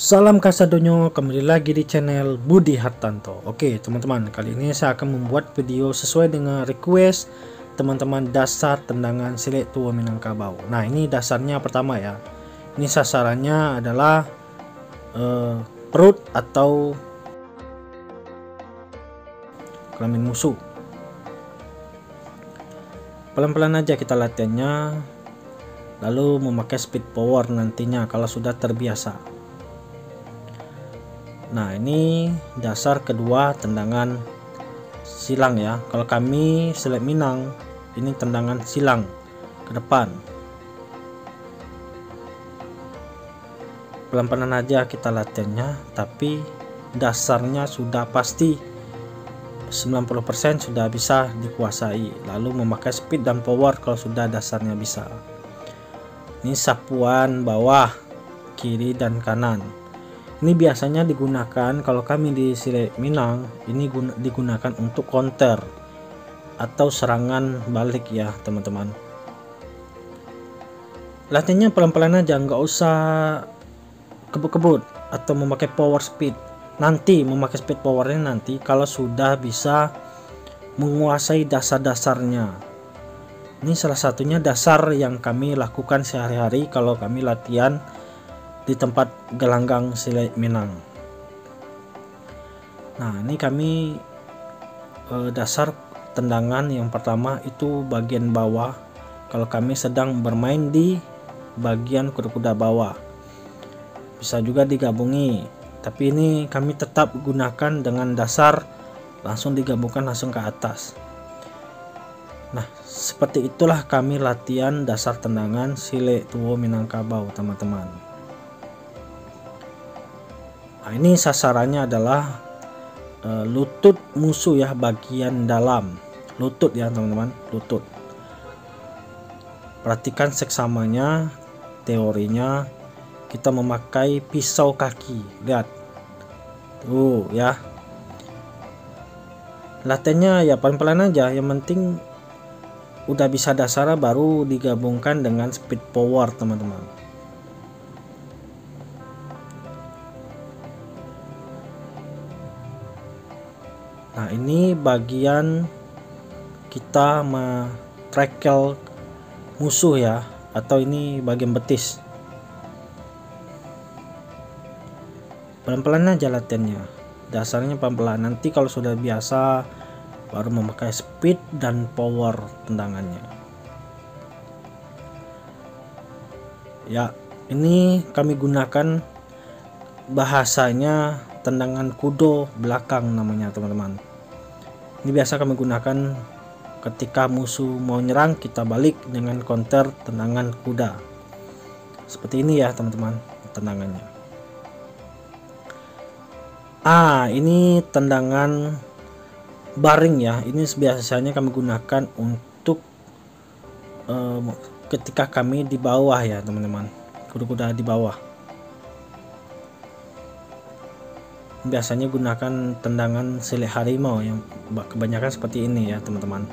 Salam Kasadonyo, kembali lagi di channel Budi Hartanto. Oke teman-teman, kali ini saya akan membuat video sesuai dengan request teman-teman, dasar tendangan silet tua Minangkabau. Nah ini dasarnya pertama ya, ini sasarannya adalah perut atau kelamin musuh. Pelan-pelan aja kita latihannya, lalu memakai speed power nantinya kalau sudah terbiasa. Nah ini dasar kedua tendangan silang ya. Kalau kami silet Minang, ini tendangan silang ke depan. Pelan-pelan aja kita latihannya, tapi dasarnya sudah pasti 90% sudah bisa dikuasai. Lalu memakai speed dan power kalau sudah dasarnya bisa. Ini sapuan bawah, kiri dan kanan. Ini biasanya digunakan kalau kami di silet Minang, ini digunakan untuk counter atau serangan balik ya teman-teman. Latihannya pelan-pelan aja, nggak usah kebut-kebut atau memakai power speed. Nanti memakai speed powernya nanti kalau sudah bisa menguasai dasar-dasarnya. Ini salah satunya dasar yang kami lakukan sehari-hari kalau kami latihan di tempat gelanggang silet Minang. Nah ini kami dasar tendangan yang pertama itu bagian bawah kalau kami sedang bermain di bagian kuda-kuda bawah. Bisa juga digabungi, tapi ini kami tetap gunakan dengan dasar langsung digabungkan langsung ke atas. Nah seperti itulah kami latihan dasar tendangan silet tua Minangkabau teman-teman. Nah, ini sasarannya adalah lutut musuh ya, bagian dalam lutut ya teman-teman, lutut. Perhatikan seksamanya, teorinya kita memakai pisau kaki, lihat tuh ya. Latihannya ya pelan-pelan aja, yang penting udah bisa dasar baru digabungkan dengan speed power teman-teman. Nah ini bagian kita me-tackle musuh ya, atau ini bagian betis. Pelan-pelan aja latihannya, dasarnya pelan-pelan. Nanti kalau sudah biasa baru memakai speed dan power tendangannya. Ya ini kami gunakan bahasanya tendangan kudo belakang namanya teman-teman. Ini biasa kami gunakan ketika musuh mau nyerang, kita balik dengan counter tendangan kuda. Seperti ini ya teman-teman tendangannya. Ini tendangan baring ya. Ini biasanya kami gunakan untuk ketika kami di bawah ya teman-teman, kuda-kuda di bawah. Biasanya gunakan tendangan silet harimau yang kebanyakan seperti ini ya teman-teman.